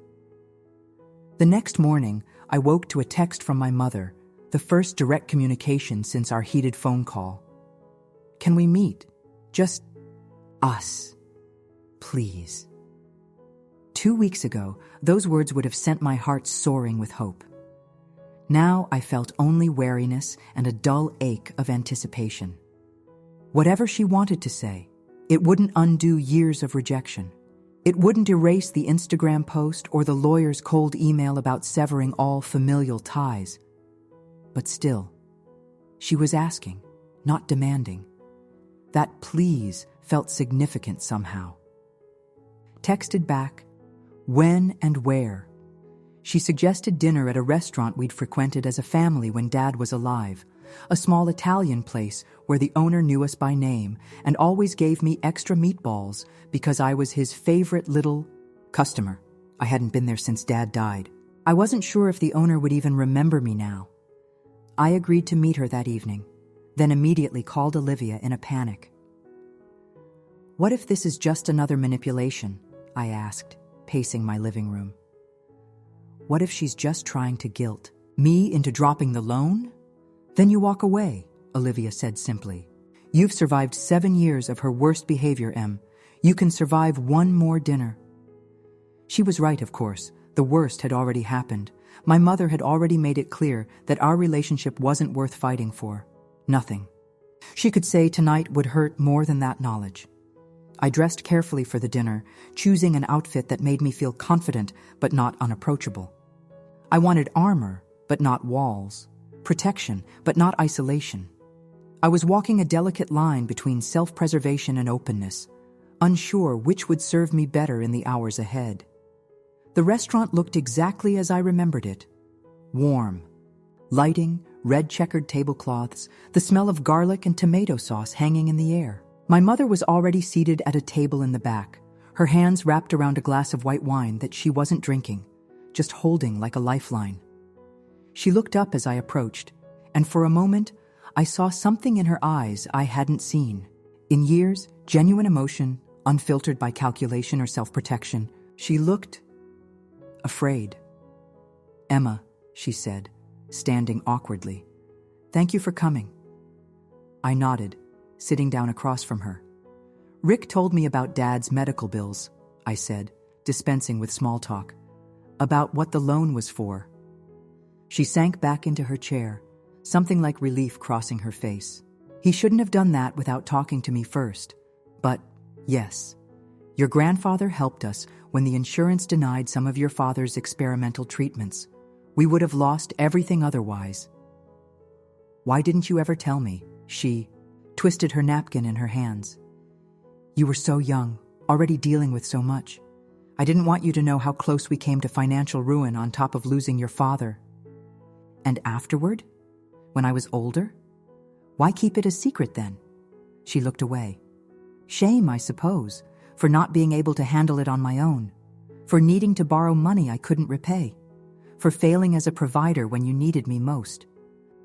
The next morning, I woke to a text from my mother, the first direct communication since our heated phone call. Can we meet? Just us. Please. 2 weeks ago, those words would have sent my heart soaring with hope. Now I felt only wariness and a dull ache of anticipation. Whatever she wanted to say, it wouldn't undo years of rejection. It wouldn't erase the Instagram post or the lawyer's cold email about severing all familial ties. But still, she was asking, not demanding. That please felt significant somehow. Texted back, when and where. She suggested dinner at a restaurant we'd frequented as a family when Dad was alive, a small Italian place where the owner knew us by name and always gave me extra meatballs because I was his favorite little customer. I hadn't been there since Dad died. I wasn't sure if the owner would even remember me now. I agreed to meet her that evening, then immediately called Olivia in a panic. What if this is just another manipulation? I asked, pacing my living room. What if she's just trying to guilt me into dropping the loan? Then you walk away, Olivia said simply. You've survived 7 years of her worst behavior, Em. You can survive one more dinner. She was right, of course. The worst had already happened. My mother had already made it clear that our relationship wasn't worth fighting for. Nothing. She could say tonight would hurt more than that knowledge. I dressed carefully for the dinner, choosing an outfit that made me feel confident but not unapproachable. I wanted armor, but not walls, protection, but not isolation. I was walking a delicate line between self-preservation and openness, unsure which would serve me better in the hours ahead. The restaurant looked exactly as I remembered it. Warm. Lighting, red checkered tablecloths, the smell of garlic and tomato sauce hanging in the air. My mother was already seated at a table in the back, her hands wrapped around a glass of white wine that she wasn't drinking, just holding like a lifeline. She looked up as I approached, and for a moment, I saw something in her eyes I hadn't seen. In years, genuine emotion, unfiltered by calculation or self-protection. She looked afraid. Emma, she said, standing awkwardly. Thank you for coming. I nodded, sitting down across from her. Rick told me about Dad's medical bills, I said, dispensing with small talk. About what the loan was for. She sank back into her chair, something like relief crossing her face. He shouldn't have done that without talking to me first. But, yes, your grandfather helped us when the insurance denied some of your father's experimental treatments. We would have lost everything otherwise. Why didn't you ever tell me? She twisted her napkin in her hands. You were so young, already dealing with so much. I didn't want you to know how close we came to financial ruin on top of losing your father. And afterward? When I was older? Why keep it a secret then? She looked away. Shame, I suppose, for not being able to handle it on my own, for needing to borrow money I couldn't repay, for failing as a provider when you needed me most.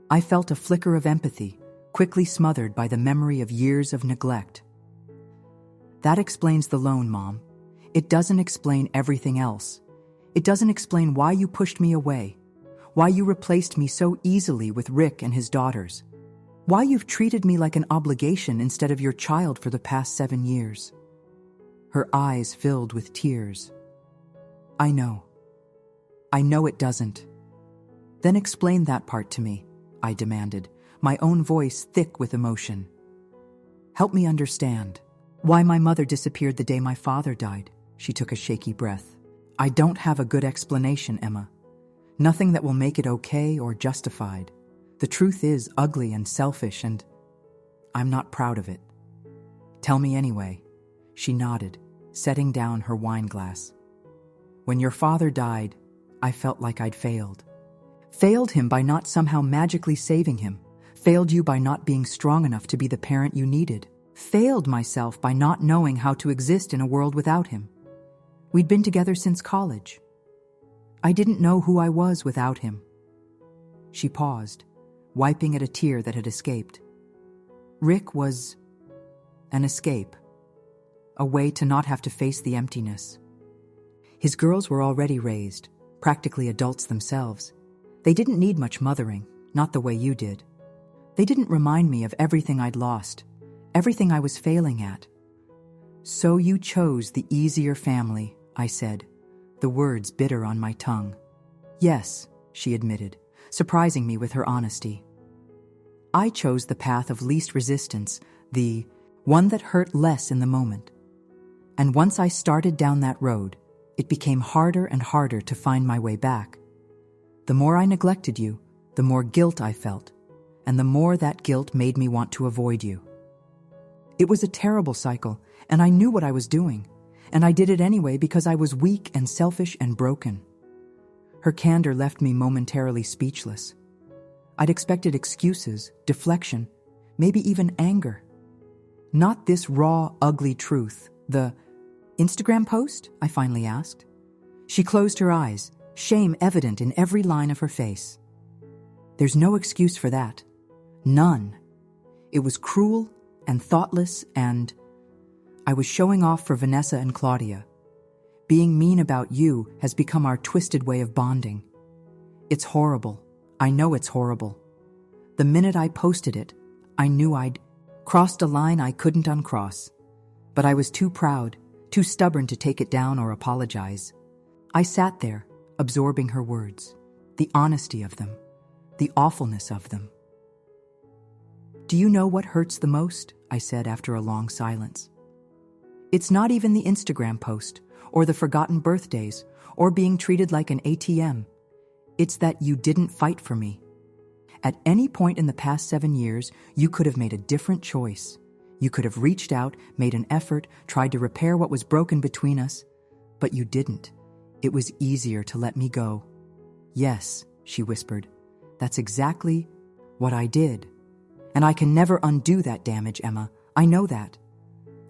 I felt a flicker of empathy, quickly smothered by the memory of years of neglect. That explains the loan, Mom. It doesn't explain everything else. It doesn't explain why you pushed me away, why you replaced me so easily with Rick and his daughters, why you've treated me like an obligation instead of your child for the past 7 years. Her eyes filled with tears. I know. I know it doesn't. Then explain that part to me, I demanded, my own voice thick with emotion. Help me understand. Why my mother disappeared the day my father died. She took a shaky breath. I don't have a good explanation, Emma. Nothing that will make it okay or justified. The truth is ugly and selfish, and I'm not proud of it. Tell me anyway. She nodded, setting down her wine glass. When your father died, I felt like I'd failed. Failed him by not somehow magically saving him. Failed you by not being strong enough to be the parent you needed. Failed myself by not knowing how to exist in a world without him. We'd been together since college. I didn't know who I was without him. She paused, wiping at a tear that had escaped. Rick was an escape, a way to not have to face the emptiness. His girls were already raised, practically adults themselves. They didn't need much mothering, not the way you did. They didn't remind me of everything I'd lost, everything I was failing at. So you chose the easier family, I said, the words bitter on my tongue. Yes, she admitted, surprising me with her honesty. I chose the path of least resistance, the one that hurt less in the moment. And once I started down that road, it became harder and harder to find my way back. The more I neglected you, the more guilt I felt, and the more that guilt made me want to avoid you. It was a terrible cycle, and I knew what I was doing, and I did it anyway because I was weak and selfish and broken. Her candor left me momentarily speechless. I'd expected excuses, deflection, maybe even anger. Not this raw, ugly truth. The Instagram post? I finally asked. She closed her eyes, shame evident in every line of her face. There's no excuse for that. None. It was cruel and thoughtless, and I was showing off for Vanessa and Claudia. Being mean about you has become our twisted way of bonding. It's horrible. I know it's horrible. The minute I posted it, I knew I'd crossed a line I couldn't uncross, but I was too proud, too stubborn to take it down or apologize. I sat there, absorbing her words, the honesty of them, the awfulness of them. "Do you know what hurts the most?" I said after a long silence. "It's not even the Instagram post, or the forgotten birthdays, or being treated like an ATM. It's that you didn't fight for me. At any point in the past 7 years, you could have made a different choice. You could have reached out, made an effort, tried to repair what was broken between us, but you didn't. It was easier to let me go." "Yes," she whispered, "that's exactly what I did. And I can never undo that damage, Emma. I know that.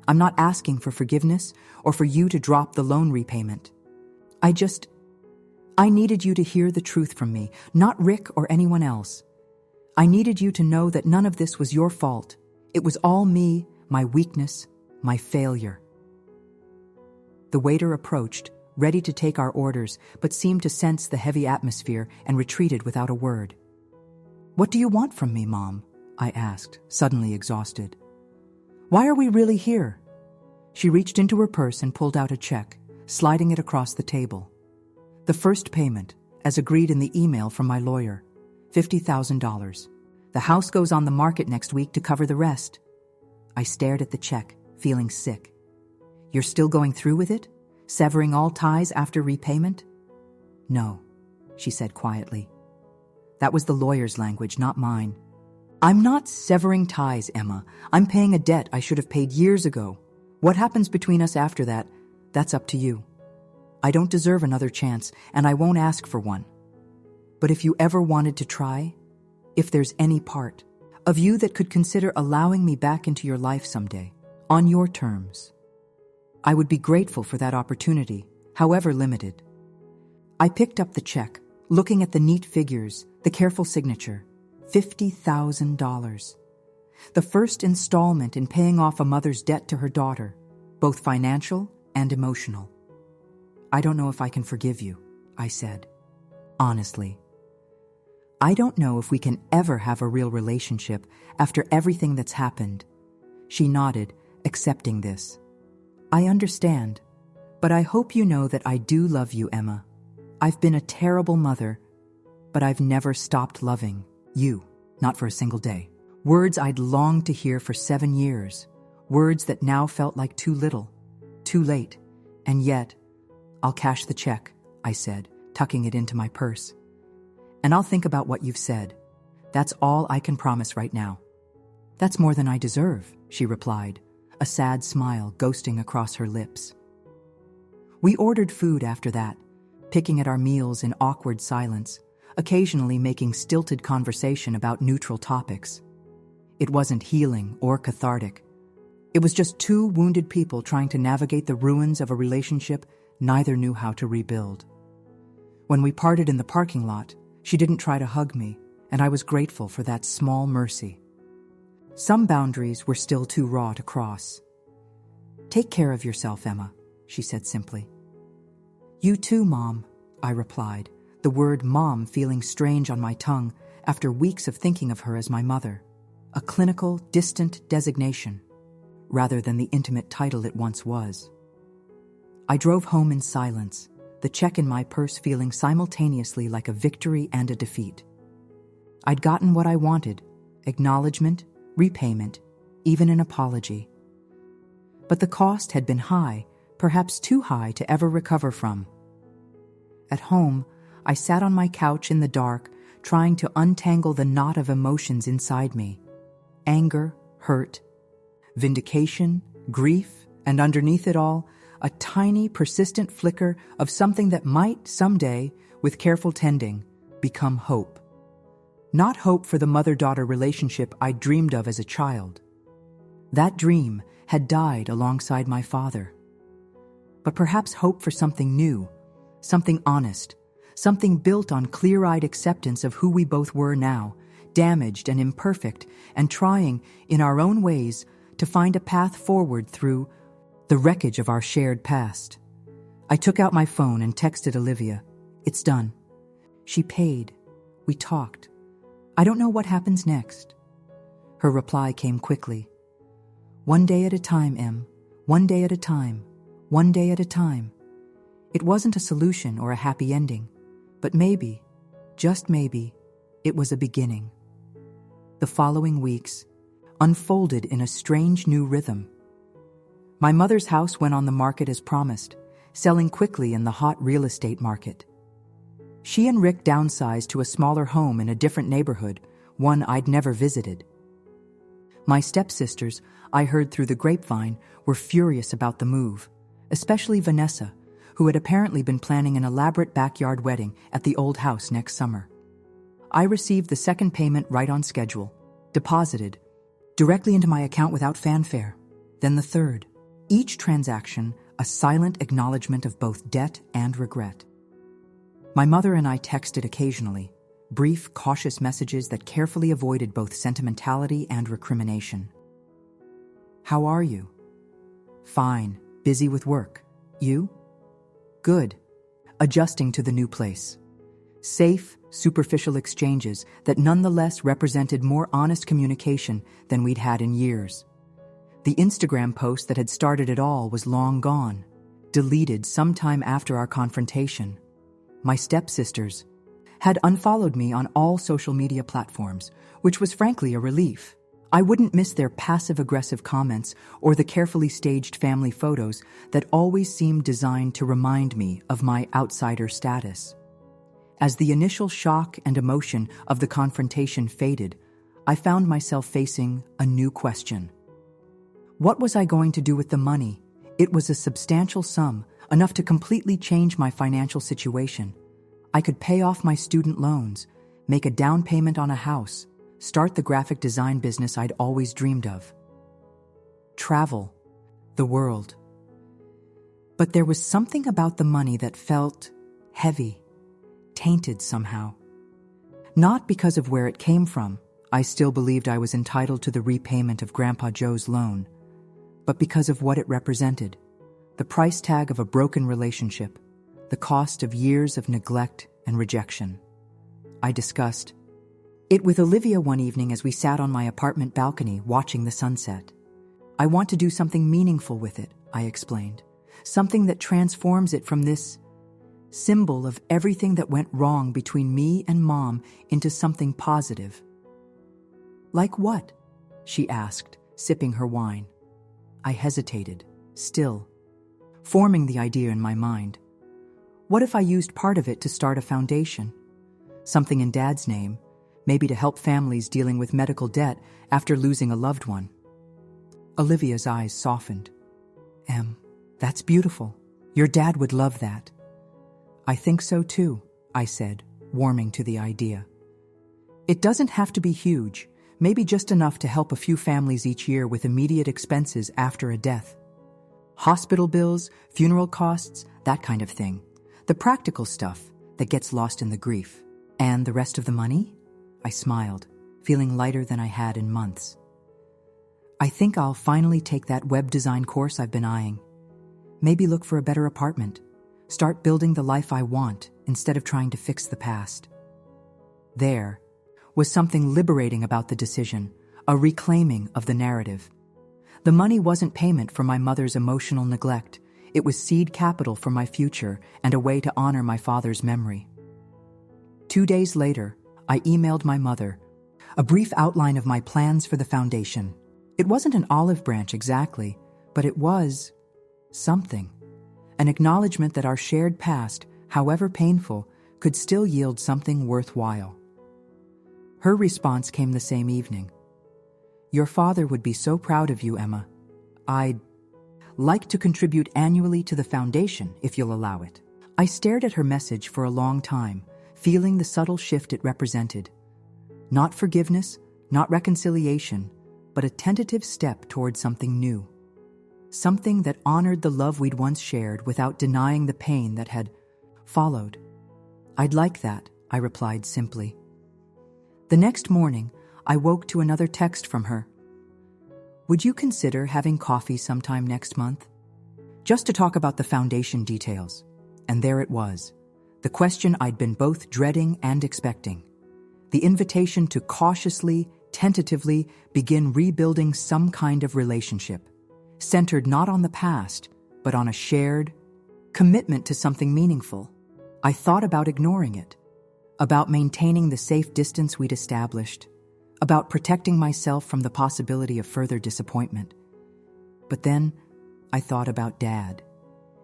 I'm not asking for forgiveness or for you to drop the loan repayment. I needed you to hear the truth from me, not Rick or anyone else. I needed you to know that none of this was your fault. It was all me, my weakness, my failure." The waiter approached, ready to take our orders, but seemed to sense the heavy atmosphere and retreated without a word. "What do you want from me, Mom?" I asked, suddenly exhausted. "Why are we really here?" She reached into her purse and pulled out a check, sliding it across the table. "The first payment, as agreed in the email from my lawyer, $50,000. The house goes on the market next week to cover the rest." I stared at the check, feeling sick. "You're still going through with it? Severing all ties after repayment?" "No," she said quietly. That was the lawyer's language, not mine. "I'm not severing ties, Emma. I'm paying a debt I should have paid years ago. What happens between us after that, that's up to you. I don't deserve another chance, and I won't ask for one. But if you ever wanted to try, if there's any part of you that could consider allowing me back into your life someday, on your terms, I would be grateful for that opportunity, however limited." I picked up the check, looking at the neat figures, the careful signature. $50,000. The first installment in paying off a mother's debt to her daughter, both financial and emotional. "I don't know if I can forgive you," I said. "Honestly. I don't know if we can ever have a real relationship after everything that's happened." She nodded, accepting this. "I understand, but I hope you know that I do love you, Emma. I've been a terrible mother, but I've never stopped loving you, not for a single day." Words I'd longed to hear for 7 years, words that now felt like too little, too late, and yet, "I'll cash the check," I said, tucking it into my purse. "And I'll think about what you've said. That's all I can promise right now." "That's more than I deserve," she replied, a sad smile ghosting across her lips. We ordered food after that, picking at our meals in awkward silence, occasionally making stilted conversation about neutral topics. It wasn't healing or cathartic. It was just two wounded people trying to navigate the ruins of a relationship neither knew how to rebuild. When we parted in the parking lot, she didn't try to hug me, and I was grateful for that small mercy. Some boundaries were still too raw to cross. "Take care of yourself, Emma," she said simply. "You too, Mom," I replied, the word mom feeling strange on my tongue after weeks of thinking of her as my mother, a clinical, distant designation, rather than the intimate title it once was. I drove home in silence, the check in my purse feeling simultaneously like a victory and a defeat. I'd gotten what I wanted, acknowledgement, repayment, even an apology. But the cost had been high, perhaps too high to ever recover from. At home, I sat on my couch in the dark, trying to untangle the knot of emotions inside me. Anger, hurt, vindication, grief, and underneath it all, a tiny, persistent flicker of something that might, someday, with careful tending, become hope. Not hope for the mother-daughter relationship I dreamed of as a child. That dream had died alongside my father. But perhaps hope for something new, something honest, something built on clear-eyed acceptance of who we both were now, damaged and imperfect, and trying, in our own ways, to find a path forward through the wreckage of our shared past. I took out my phone and texted Olivia. "It's done. She paid. We talked. I don't know what happens next. Her reply came quickly. "One day at a time, Em. One day at a time. One day at a time." It wasn't a solution or a happy ending, but maybe, just maybe, it was a beginning. The following weeks unfolded in a strange new rhythm. My mother's house went on the market as promised, selling quickly in the hot real estate market. She and Rick downsized to a smaller home in a different neighborhood, one I'd never visited. My stepsisters, I heard through the grapevine, were furious about the move, especially Vanessa, who had apparently been planning an elaborate backyard wedding at the old house next summer. I received the second payment right on schedule, deposited directly into my account without fanfare. Then the third. Each transaction a silent acknowledgement of both debt and regret. My mother and I texted occasionally, brief, cautious messages that carefully avoided both sentimentality and recrimination. "How are you?" "Fine, busy with work. You?" "Good. Adjusting to the new place." Safe, superficial exchanges that nonetheless represented more honest communication than we'd had in years. The Instagram post that had started it all was long gone, deleted sometime after our confrontation. My stepsisters had unfollowed me on all social media platforms, which was frankly a relief. I wouldn't miss their passive-aggressive comments or the carefully staged family photos that always seemed designed to remind me of my outsider status. As the initial shock and emotion of the confrontation faded, I found myself facing a new question. What was I going to do with the money? It was a substantial sum, enough to completely change my financial situation. I could pay off my student loans, make a down payment on a house, start the graphic design business I'd always dreamed of. Travel, the world. But there was something about the money that felt heavy, tainted somehow. Not because of where it came from. I still believed I was entitled to the repayment of Grandpa Joe's loan, but because of what it represented. The price tag of a broken relationship, the cost of years of neglect and rejection. I discussed it with Olivia one evening as we sat on my apartment balcony watching the sunset. "I want to do something meaningful with it," I explained. "Something that transforms it from this symbol of everything that went wrong between me and Mom into something positive." "Like what?" she asked, sipping her wine. I hesitated, still forming the idea in my mind. What if I used part of it to start a foundation? Something in Dad's name, maybe to help families dealing with medical debt after losing a loved one. Olivia's eyes softened. That's beautiful. Your dad would love that." "I think so too," I said, warming to the idea. "It doesn't have to be huge, maybe just enough to help a few families each year with immediate expenses after a death. Hospital bills, funeral costs, that kind of thing. The practical stuff that gets lost in the grief. And the rest of the money?" I smiled, feeling lighter than I had in months. "I think I'll finally take that web design course I've been eyeing. Maybe look for a better apartment. Start building the life I want instead of trying to fix the past." There was something liberating about the decision, a reclaiming of the narrative. The money wasn't payment for my mother's emotional neglect. It was seed capital for my future and a way to honor my father's memory. 2 days later, I emailed my mother a brief outline of my plans for the foundation. It wasn't an olive branch exactly, but it was something. An acknowledgement that our shared past, however painful, could still yield something worthwhile. Her response came the same evening. "Your father would be so proud of you, Emma. I'd like to contribute annually to the foundation, if you'll allow it." I stared at her message for a long time, feeling the subtle shift it represented. Not forgiveness, not reconciliation, but a tentative step toward something new. Something that honored the love we'd once shared without denying the pain that had followed. "I'd like that," I replied simply. The next morning, I woke to another text from her. "Would you consider having coffee sometime next month? Just to talk about the foundation details." And there it was, the question I'd been both dreading and expecting. The invitation to cautiously, tentatively begin rebuilding some kind of relationship, centered not on the past, but on a shared commitment to something meaningful. I thought about ignoring it, about maintaining the safe distance we'd established, about protecting myself from the possibility of further disappointment. But then I thought about Dad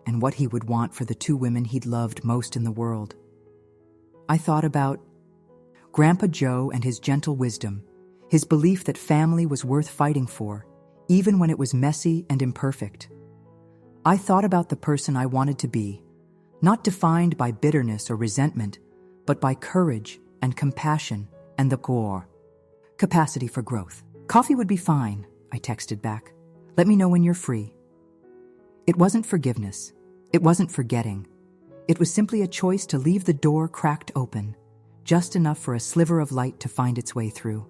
and what he would want for the two women he'd loved most in the world. I thought about Grandpa Joe and his gentle wisdom, his belief that family was worth fighting for, even when it was messy and imperfect. I thought about the person I wanted to be, not defined by bitterness or resentment, but by courage and compassion and the core capacity for growth. Coffee would be fine, I texted back. Let me know when you're free. It wasn't forgiveness. It wasn't forgetting. It was simply a choice to leave the door cracked open, just enough for a sliver of light to find its way through.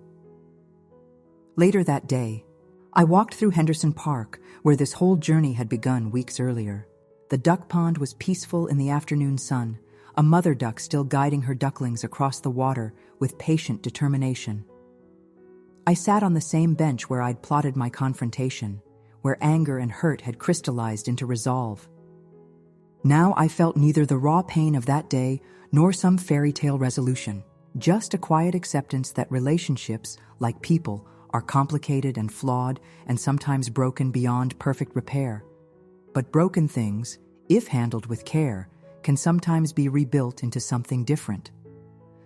Later that day, I walked through Henderson Park, where this whole journey had begun weeks earlier. The duck pond was peaceful in the afternoon sun, a mother duck still guiding her ducklings across the water with patient determination. I sat on the same bench where I'd plotted my confrontation, where anger and hurt had crystallized into resolve. Now I felt neither the raw pain of that day nor some fairy tale resolution, just a quiet acceptance that relationships, like people, are complicated and flawed and sometimes broken beyond perfect repair. But broken things, if handled with care, can sometimes be rebuilt into something different.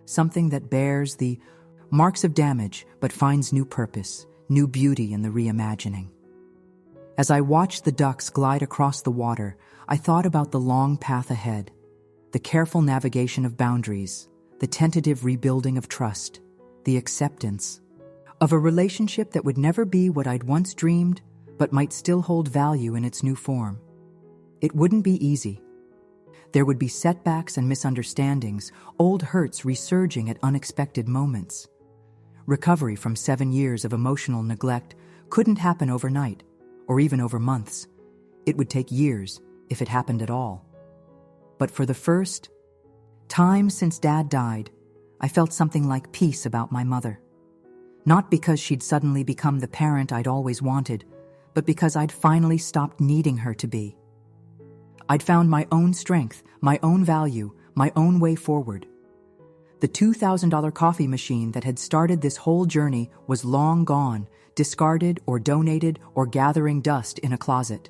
Something that bears the marks of damage but finds new purpose, new beauty in the reimagining. As I watched the ducks glide across the water, I thought about the long path ahead, the careful navigation of boundaries, the tentative rebuilding of trust, the acceptance of a relationship that would never be what I'd once dreamed, but might still hold value in its new form. It wouldn't be easy. There would be setbacks and misunderstandings, old hurts resurging at unexpected moments. Recovery from 7 years of emotional neglect couldn't happen overnight, or even over months. It would take years, if it happened at all. But for the first time since Dad died, I felt something like peace about my mother. Not because she'd suddenly become the parent I'd always wanted, but because I'd finally stopped needing her to be. I'd found my own strength, my own value, my own way forward. The $2,000 coffee machine that had started this whole journey was long gone, discarded or donated or gathering dust in a closet.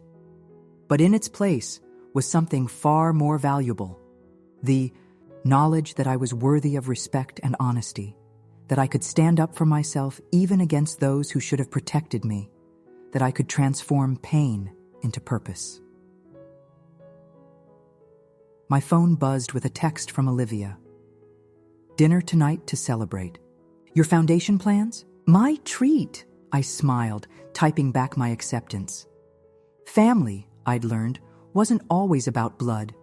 But in its place was something far more valuable: the knowledge that I was worthy of respect and honesty, that I could stand up for myself even against those who should have protected me, that I could transform pain into purpose. My phone buzzed with a text from Olivia. Dinner tonight to celebrate. Your foundation plans? My treat, I smiled, typing back my acceptance. Family, I'd learned, wasn't always about blood.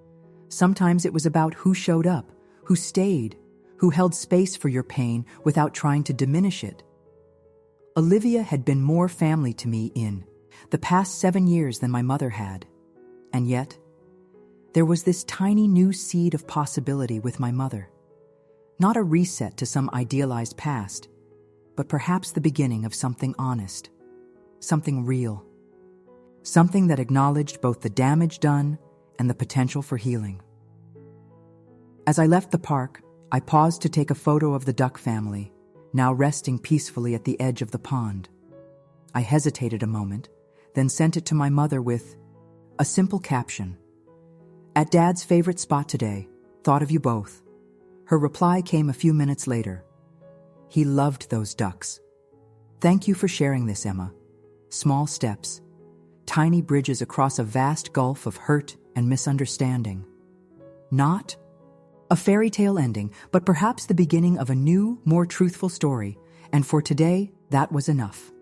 Sometimes it was about who showed up, who stayed, who held space for your pain without trying to diminish it. Olivia had been more family to me in the past 7 years than my mother had. And yet, there was this tiny new seed of possibility with my mother. Not a reset to some idealized past, but perhaps the beginning of something honest, something real, something that acknowledged both the damage done and the potential for healing. As I left the park, I paused to take a photo of the duck family, now resting peacefully at the edge of the pond. I hesitated a moment, then sent it to my mother with a simple caption: "At Dad's favorite spot today, thought of you both." Her reply came a few minutes later. "He loved those ducks. Thank you for sharing this, Emma. Small steps, tiny bridges across a vast gulf of hurt and misunderstanding. Not a fairy tale ending, but perhaps the beginning of a new, more truthful story. And for today, that was enough."